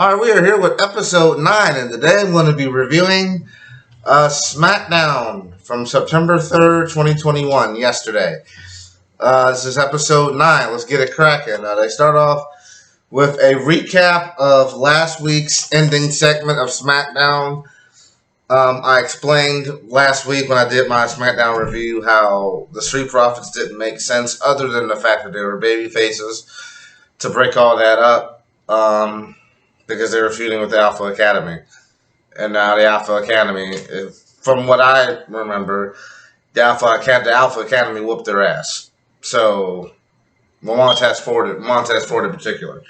All right, we are here with episode 9, and today I'm going to be reviewing Smackdown from September 3rd, 2021, yesterday. This is episode 9. Let's get it cracking. They start off with a recap of last week's ending segment of Smackdown. I explained last week when I did my Smackdown review how the Street Profits didn't make sense other than the fact that they were baby faces to break all that up. Because they were feuding with the Alpha Academy. And now the Alpha Academy, from what I remember, the Alpha Academy whooped their ass. So, Montez Ford in particular.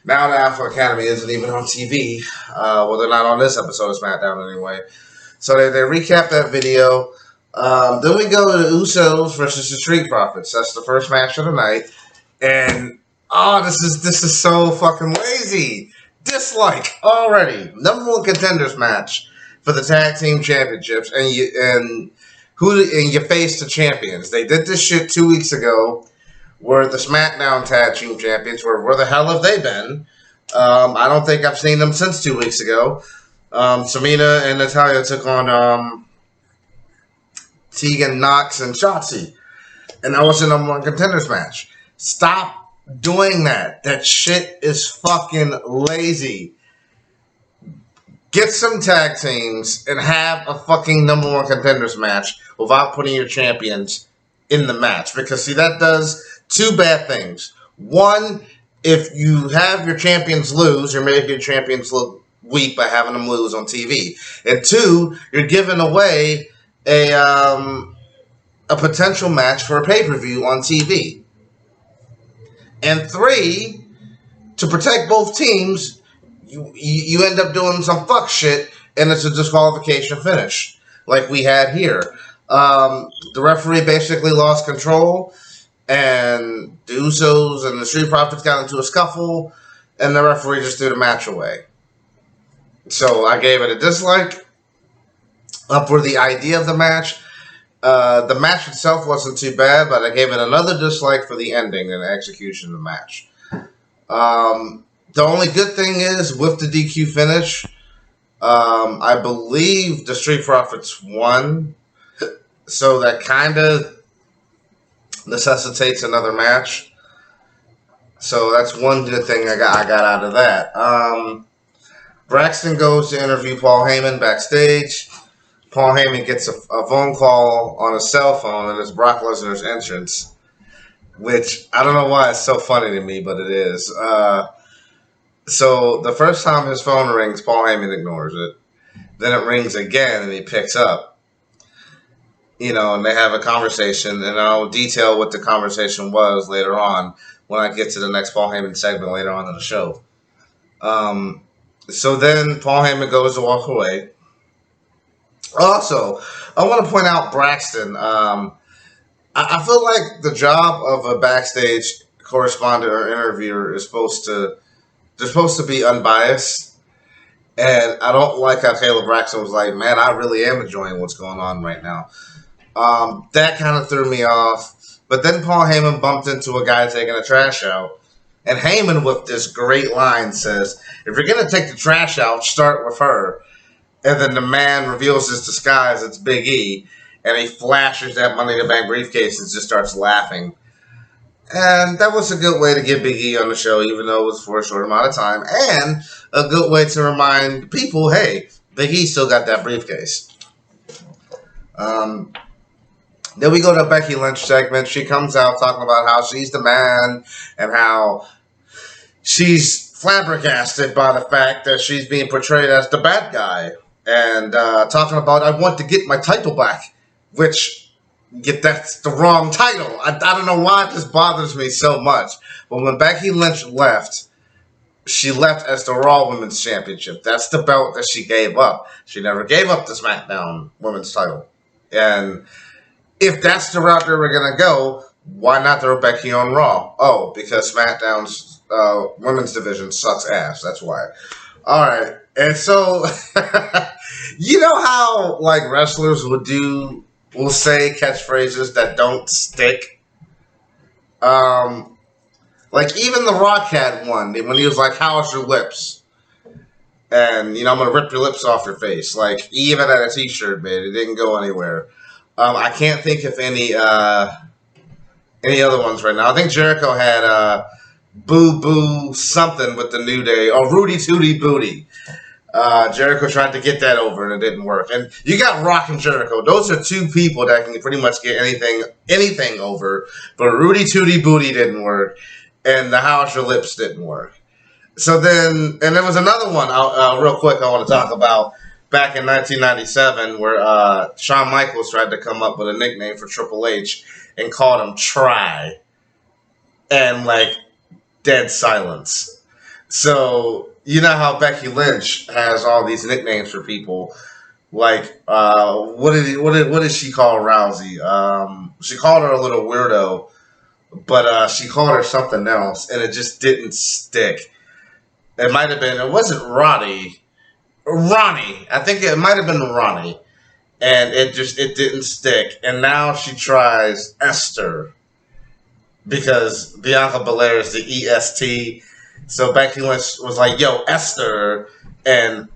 Now the Alpha Academy isn't even on TV. Well, they're not on this episode of SmackDown anyway. So they recap that video. Then we go to the Usos versus the Street Profits. That's the first match of the night. And, this is so fucking lazy. Dislike already. Number 1 contenders match for the tag team championships, and you face the champions. They did this shit 2 weeks ago, where the SmackDown tag team champions were. Where the hell have they been? I don't think I've seen them since 2 weeks ago. Tamina and Natalya took on Tegan Knox and Shotzi, and that was the number 1 contenders match. Stop doing that. That shit is fucking lazy. Get some tag teams and have a fucking number 1 contenders match without putting your champions in the match. Because, see, that does 2 bad things. 1, if you have your champions lose, you're making your champions look weak by having them lose on TV. And 2, you're giving away a potential match for a pay-per-view on TV. And 3, to protect both teams, you end up doing some fuck shit, and it's a disqualification finish, like we had here. The referee basically lost control, and the Usos and the Street Profits got into a scuffle, and the referee just threw the match away. So I gave it a dislike. For the idea of the match, the match itself wasn't too bad, but I gave it another dislike for the ending and the execution of the match. The only good thing is, with the DQ finish, I believe the Street Profits won, so that kind of necessitates another match. So that's one good thing I got out of that. Braxton goes to interview Paul Heyman backstage. Paul Heyman gets a phone call on a cell phone, and it's Brock Lesnar's entrance, which I don't know why it's so funny to me, but it is. So the first time his phone rings, Paul Heyman ignores it. Then it rings again, and he picks up. And they have a conversation, and I'll detail what the conversation was later on when I get to the next Paul Heyman segment later on in the show. So then Paul Heyman goes to walk away. Also, I want to point out Braxton. I feel like the job of a backstage correspondent or interviewer is supposed to be unbiased. And I don't like how Taylor Braxton was like, man, I really am enjoying what's going on right now. That kind of threw me off. But then Paul Heyman bumped into a guy taking the trash out. And Heyman, with this great line, says, if you're going to take the trash out, start with her. And then the man reveals his disguise. It's Big E. And he flashes that Money in the Bank briefcase and just starts laughing. And that was a good way to get Big E on the show, even though it was for a short amount of time. And a good way to remind people, hey, Big E still got that briefcase. Then we go to Becky Lynch segment. She comes out talking about how she's the man and how she's flabbergasted by the fact that she's being portrayed as the bad guy. And talking about, I want to get my title back, which, that's the wrong title. I don't know why this bothers me so much. But when Becky Lynch left, she left as the Raw Women's Championship. That's the belt that she gave up. She never gave up the SmackDown Women's title. And if that's the route they were going to go, why not throw Becky on Raw? Oh, because SmackDown's women's division sucks ass. That's why. All right. And so, you know how, like, wrestlers will say catchphrases that don't stick? Like, even The Rock had one when he was like, how's your lips? and I'm gonna rip your lips off your face. Like he even had a T-shirt made. It didn't go anywhere. I can't think of any other ones right now. I think Jericho had Boo Boo something with the New Day or Rudy Tooty Booty. Jericho tried to get that over and it didn't work. And you got Rock and Jericho. Those are two people that can pretty much get anything over. But Rudy Tooty Booty didn't work, and the How's Your Lips didn't work. So then, and there was another one real quick I want to talk about back in 1997 where Shawn Michaels tried to come up with a nickname for Triple H and called him Try. And like dead silence. So you know how Becky Lynch has all these nicknames for people, like what did she call Rousey? She called her a little weirdo, but she called her something else, and it just didn't stick. It might have been. It wasn't Ronnie. I think it might have been Ronnie, and it didn't stick. And now she tries Esther because Bianca Belair is the EST. So Becky Lynch was like, yo, Esther, and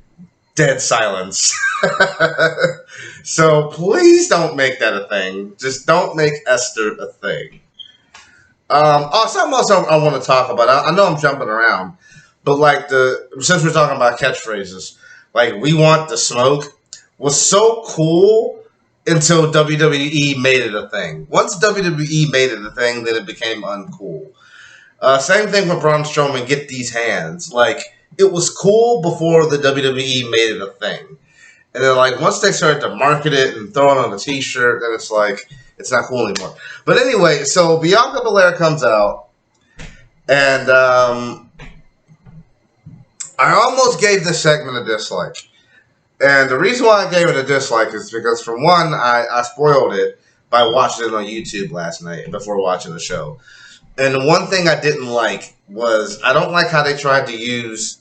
dead silence. So please don't make that a thing. Just don't make Esther a thing. Something else I want to talk about. I know I'm jumping around, but like since we're talking about catchphrases, like we want the smoke was so cool until WWE made it a thing. Once WWE made it a thing, then it became uncool. Same thing with Braun Strowman, get these hands. Like, it was cool before the WWE made it a thing. And then, like, once they started to market it and throw it on a t-shirt, then it's like, it's not cool anymore. But anyway, so Bianca Belair comes out, and I almost gave this segment a dislike. And the reason why I gave it a dislike is because, for one, I spoiled it by watching it on YouTube last night before watching the show. And the one thing I didn't like was I don't like how they tried to use,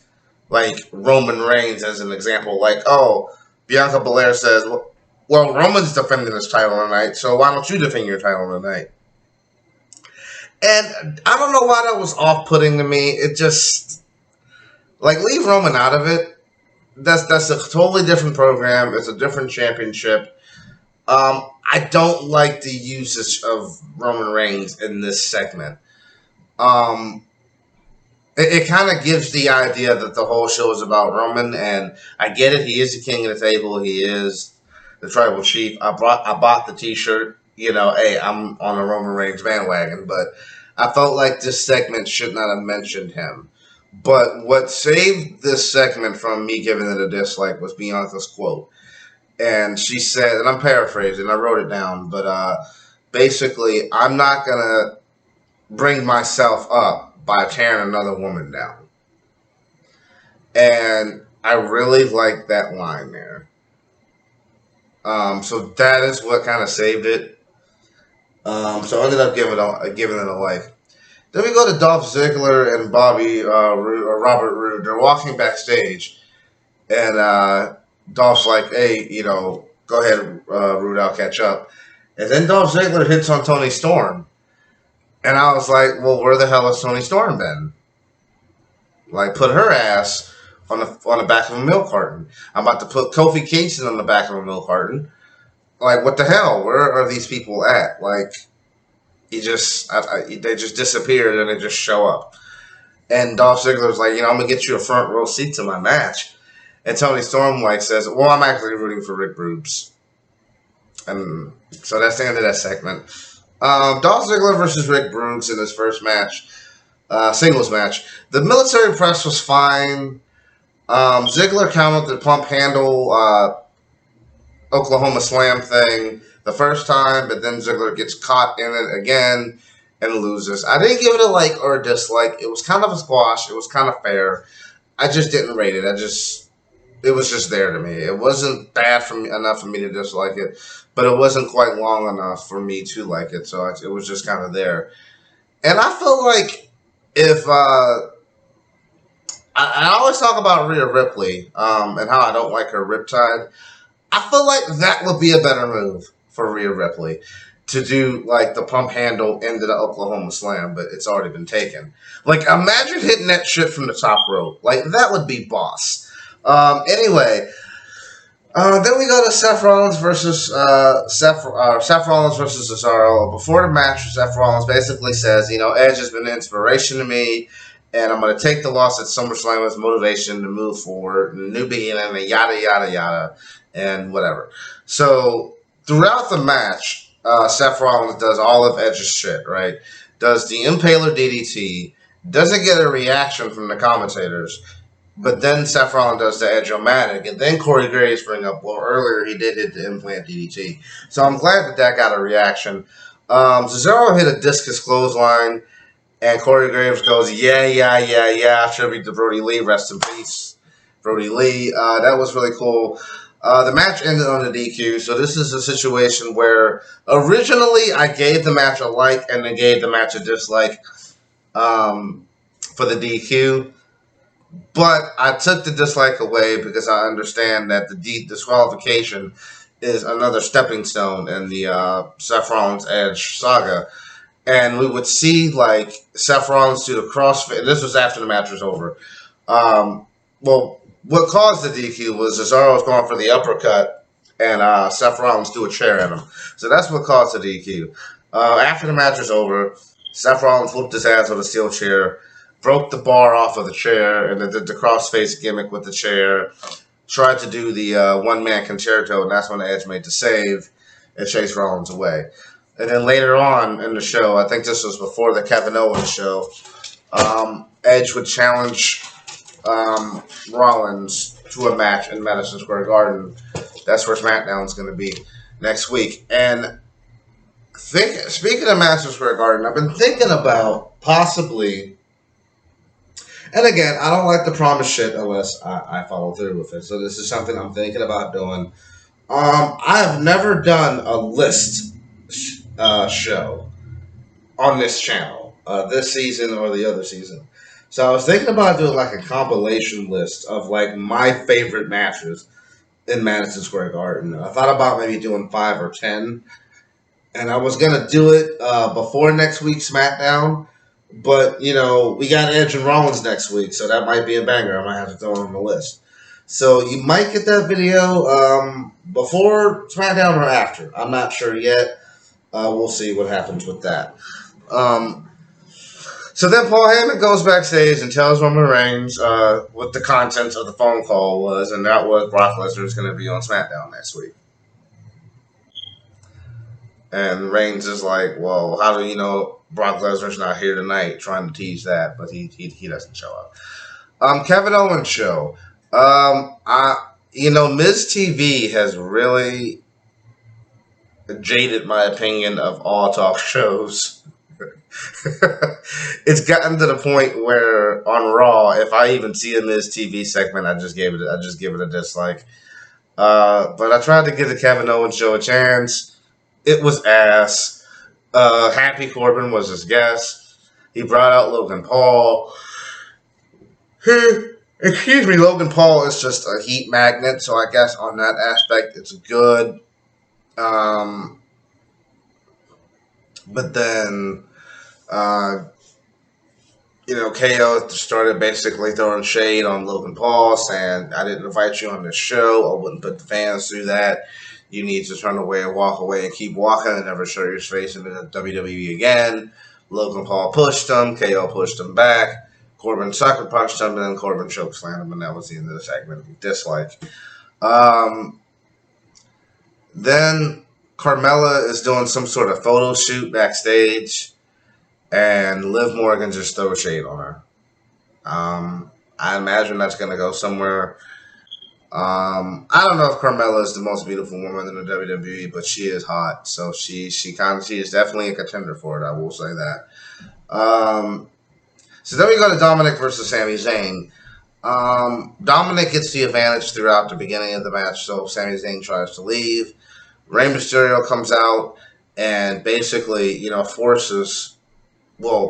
like, Roman Reigns as an example. Like, oh, Bianca Belair says, well, Roman's defending his title tonight, so why don't you defend your title tonight? And I don't know why that was off-putting to me. It just, like, leave Roman out of it. That's a totally different program. It's a different championship. I don't like the usage of Roman Reigns in this segment. It kind of gives the idea that the whole show is about Roman, and I get it. He is the king of the table. He is the tribal chief. I bought the T-shirt. Hey, I'm on a Roman Reigns bandwagon, but I felt like this segment should not have mentioned him. But what saved this segment from me giving it a dislike was Bianca's quote. And she said, and I'm paraphrasing, I wrote it down, but basically, I'm not going to bring myself up by tearing another woman down. And I really like that line there. So that is what kind of saved it. So I ended up giving it a like. Then we go to Dolph Ziggler and Robert Roode. They're walking backstage, and Dolph's like, hey, go ahead, Roode, I'll catch up. And then Dolph Ziggler hits on Toni Storm. And I was like, well, where the hell has Toni Storm been? Like, put her ass on the back of a milk carton. I'm about to put Kofi Kingston on the back of a milk carton. Like, what the hell? Where are these people at? Like, they just disappeared and they just show up. And Dolph Ziggler's like, I'm going to get you a front row seat to my match. And Toni Storm says, well, I'm actually rooting for Rick Bruce. And so that's the end of that segment. Dolph Ziggler versus Rick Bruce in his first match, singles match. The military press was fine. Ziggler counted the pump handle Oklahoma Slam thing the first time, but then Ziggler gets caught in it again and loses. I didn't give it a like or a dislike. It was kind of a squash. It was kind of fair. I just didn't rate it. It was just there to me. It wasn't bad enough for me to dislike it, but it wasn't quite long enough for me to like it, so it was just kind of there. And I feel like if I always talk about Rhea Ripley and how I don't like her riptide. I feel like that would be a better move for Rhea Ripley to do like the pump handle into the Oklahoma Slam, but it's already been taken. Like, imagine hitting that shit from the top rope. Like, that would be boss. Anyway, then we go to Seth Rollins versus Seth Rollins versus Cesaro. Before the match, Seth Rollins basically says, Edge has been an inspiration to me, and I'm going to take the loss at SummerSlam as motivation to move forward, and new beginning, and yada yada yada, and whatever. So throughout the match, Seth Rollins does all of Edge's shit, right? Does the Impaler DDT, doesn't get a reaction from the commentators. But then Seth Rollins does the Edge-O-Matic, and then Corey Graves bring up, well, earlier he did hit the implant DDT. So I'm glad that got a reaction. Cesaro hit a discus clothesline, and Corey Graves goes, yeah, tribute to Brody Lee, rest in peace, Brody Lee. That was really cool. The match ended on a DQ, so this is a situation where originally I gave the match a like and then gave the match a dislike for the DQ. But I took the dislike away because I understand that the disqualification is another stepping stone in the Seth Rollins Edge saga. And we would see, like, Seth Rollins do the crossface. This was after the match was over. Well, what caused the DQ was Cesaro was going for the uppercut, and Seth Rollins threw a chair at him. So that's what caused the DQ. After the match was over, Seth Rollins whooped his ass with a steel chair, broke the bar off of the chair, and then did the crossface gimmick with the chair. Tried to do the one-man concerto, and that's when the Edge made the save and chased Rollins away. And then later on in the show, I think this was before the Kevin Owens show, Edge would challenge Rollins to a match in Madison Square Garden. That's where Smackdown is going to be next week. And speaking of Madison Square Garden, I've been thinking about possibly. And again, I don't like to promise shit unless I follow through with it. So this is something I'm thinking about doing. I have never done a list show on this channel this season or the other season. So I was thinking about doing like a compilation list of like my favorite matches in Madison Square Garden. I thought about maybe doing 5 or 10. And I was going to do it before next week's SmackDown. But, we got Edge and Rollins next week, so that might be a banger. I might have to throw it on the list. So you might get that video before SmackDown or after. I'm not sure yet. We'll see what happens with that. So then Paul Heyman goes backstage and tells Roman Reigns what the contents of the phone call was, and that was Brock Lesnar is going to be on SmackDown next week. And Reigns is like, well, how do you know Brock Lesnar's not here tonight? Trying to tease that, but he doesn't show up. Kevin Owens show. Miz TV has really jaded my opinion of all talk shows. It's gotten to the point where on Raw, if I even see a Miz TV segment, I just give it a dislike. But I tried to give the Kevin Owens show a chance. It was ass. Happy Corbin was his guest. He brought out Logan Paul. Logan Paul is just a heat magnet, so I guess on that aspect it's good. But then, KO started basically throwing shade on Logan Paul, saying, I didn't invite you on this show. I wouldn't put the fans through that. You need to turn away and walk away and keep walking and never show your face in the WWE again. Logan Paul pushed him. KO pushed him back. Corbin sucker punched him, and then Corbin chokeslammed him, and that was the end of the segment. Dislike. Then Carmella is doing some sort of photo shoot backstage, and Liv Morgan just throws shade on her. I imagine that's going to go somewhere. I don't know if Carmella is the most beautiful woman in the WWE, but she is hot, so she is definitely a contender for it. I will say that. So then we go to Dominic versus Sami Zayn. Dominic gets the advantage throughout the beginning of the match, so Sami Zayn tries to leave. Rey Mysterio comes out and basically,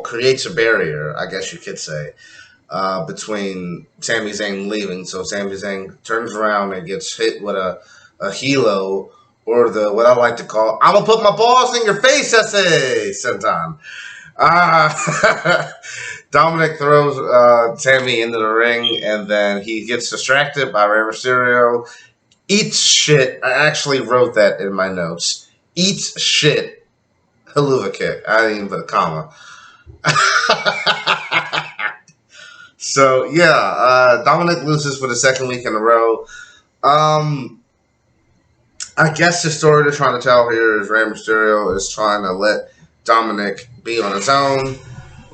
creates a barrier, I guess you could say, between Sami Zayn leaving. So Sami Zayn turns around and gets hit with a helo, or what I like to call, I'm going to put my balls in your face essay, Senton. Dominic throws Sammy into the ring, and then he gets distracted by Rey Mysterio. Eats shit. I actually wrote that in my notes. Eats shit. Haluva kick. I didn't even put a comma. So, yeah. Dominic loses for the second week in a row. I guess the story they're trying to tell here is Rey Mysterio is trying to let Dominic be on his own,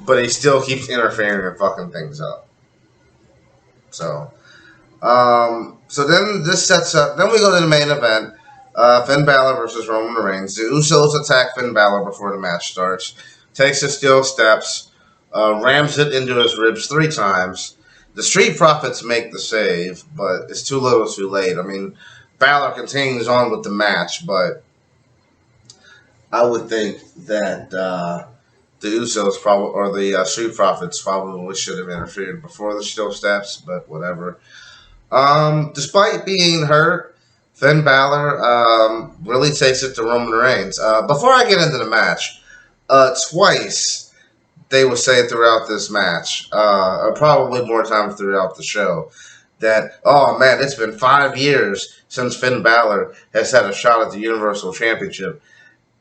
but he still keeps interfering and fucking things up. So then this sets up. Then we go to the main event: Finn Balor versus Roman Reigns. The Usos attack Finn Balor before the match starts. Takes the steel steps, rams it into his ribs 3 times. The Street Profits make the save, but it's too little, too late. I mean, Balor continues on with the match, but I would think that the Usos probably, or the Street Profits probably should have interfered before the steel steps, but whatever. Despite being hurt, Finn Balor really takes it to Roman Reigns. Before I get into the match, twice they will say throughout this match, or probably more times throughout the show, that, oh man, it's been 5 years since Finn Balor has had a shot at the Universal Championship.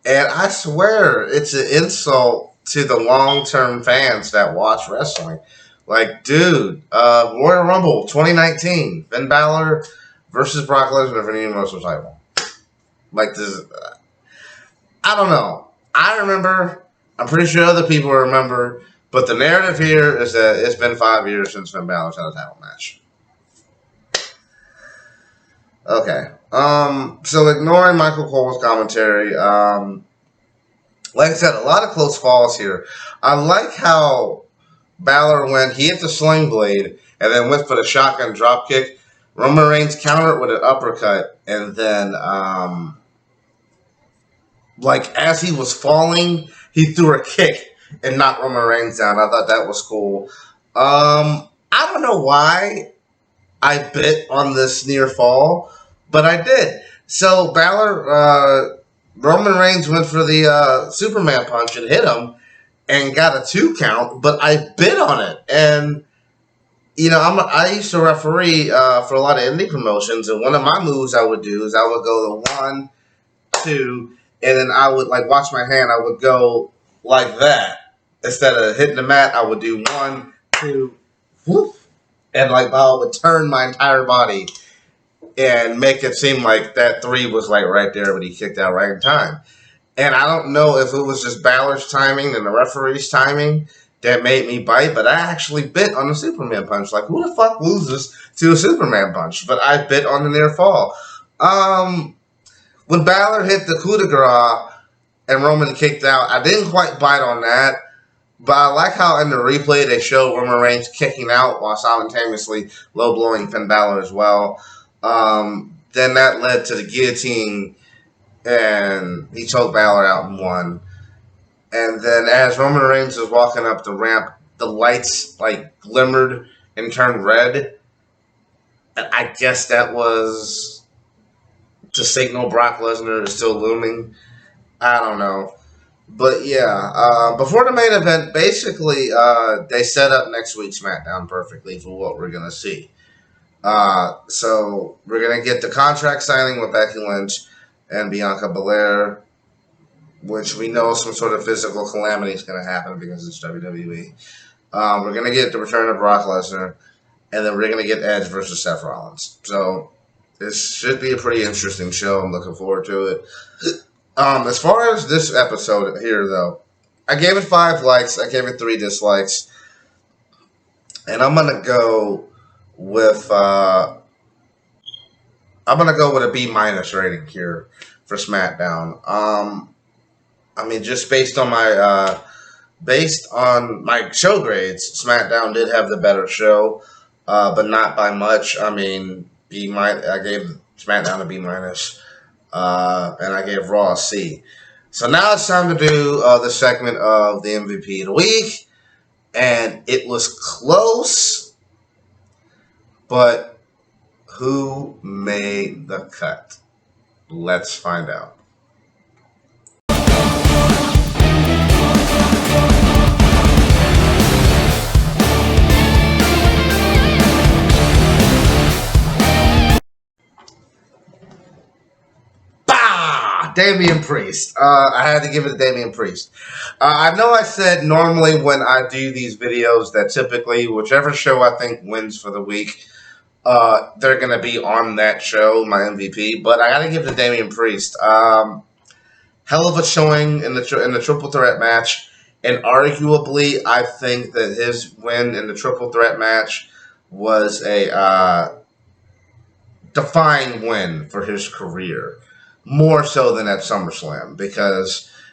And I swear it's an insult to the long-term fans that watch wrestling. Like, dude, Royal Rumble 2019, Finn Balor versus Brock Lesnar for the Universal title. Like, this, I don't know. I remember, I'm pretty sure other people remember, but the narrative here is that it's been 5 years since Finn Balor's had a title match. Okay. So ignoring Michael Cole's commentary, like I said, a lot of close falls here. I like how Balor went, he hit the sling blade, and then went for the shotgun drop kick. Roman Reigns countered with an uppercut, and then, like, as he was falling, he threw a kick and knocked Roman Reigns down. I thought that was cool. I don't know why I bit on this near fall, but I did. So Balor, Roman Reigns went for the Superman punch and hit him and got a 2 count, but I bit on it. And, you know, I used to referee for a lot of indie promotions, and one of my moves I would do is I would go the 1, 2, and then I would, like, watch my hand, I would go like that. Instead of hitting the mat, I would do 1, 2, whoop, and, like, I would turn my entire body and make it seem like that 3 was, like, right there, but he kicked out right in time. And I don't know if it was just Balor's timing and the referee's timing that made me bite, but I actually bit on the Superman punch. Like, who the fuck loses to a Superman punch? But I bit on the near fall. When Balor hit the coup de grace and Roman kicked out, I didn't quite bite on that. But I like how in the replay they show Roman Reigns kicking out while simultaneously low-blowing Finn Balor as well. Then that led to the guillotine, and he choked Balor out and won. And then as Roman Reigns was walking up the ramp, the lights, like, glimmered and turned red. And I guess that was to signal Brock Lesnar is still looming. I don't know. But yeah, before the main event, basically, they set up next week's SmackDown perfectly for what we're going to see. So we're going to get the contract signing with Becky Lynch and Bianca Belair, which we know some sort of physical calamity is going to happen because it's WWE. We're going to get the return of Brock Lesnar, and then we're going to get Edge versus Seth Rollins. So this should be a pretty interesting show. I'm looking forward to it. As far as this episode here, though, I gave it 5 likes. I gave it 3 dislikes. And I'm going to go with a B- rating here for SmackDown. I mean, just based on my show grades, SmackDown did have the better show, but not by much. I mean, I gave SmackDown a B-, and I gave Raw a C. So now it's time to do the segment of the MVP of the week, and it was close, but who made the cut? Let's find out. Damian Priest. I had to give it to Damian Priest. I know I said normally when I do these videos that typically whichever show I think wins for the week, they're going to be on that show, my MVP. But I got to give it to Damian Priest. Hell of a showing in the triple threat match. And arguably, I think that his win in the triple threat match was a defining win for his career. More so than at SummerSlam.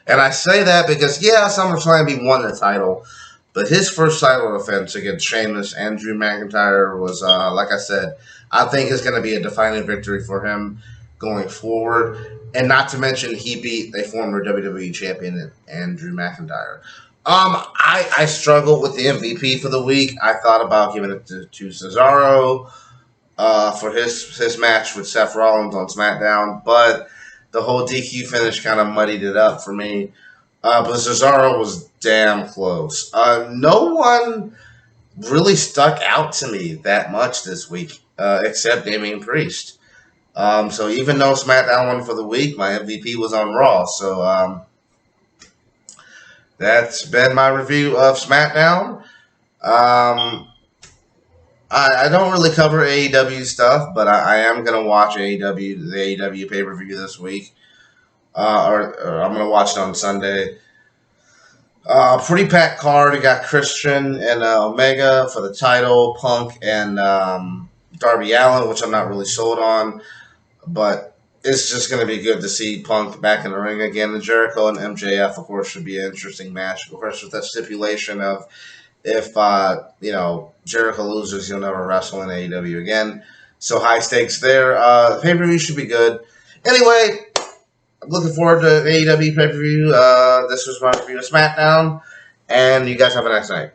And I say that because, yeah, SummerSlam he won the title. But his first title defense against Sheamus and Drew McIntyre was, like I said, I think is going to be a defining victory for him going forward. And not to mention, he beat a former WWE champion, Drew McIntyre. I struggled with the MVP for the week. I thought about giving it to Cesaro for his match with Seth Rollins on SmackDown, but the whole DQ finish kind of muddied it up for me. But Cesaro was damn close. No one really stuck out to me that much this week, except Damian Priest. So even though SmackDown won for the week, my MVP was on Raw. So that's been my review of SmackDown. I don't really cover AEW stuff, but I am going to watch the AEW pay-per-view this week. Or I'm going to watch it on Sunday. Pretty packed card. You got Christian and Omega for the title, Punk and Darby Allin, which I'm not really sold on. But it's just going to be good to see Punk back in the ring again. And Jericho and MJF, of course, should be an interesting match. Of course, with that stipulation of if, Jericho loses, he'll never wrestle in AEW again. So high stakes there. Pay-per-view should be good. Anyway, I'm looking forward to AEW pay-per-view. This was my review of SmackDown. And you guys have a nice night.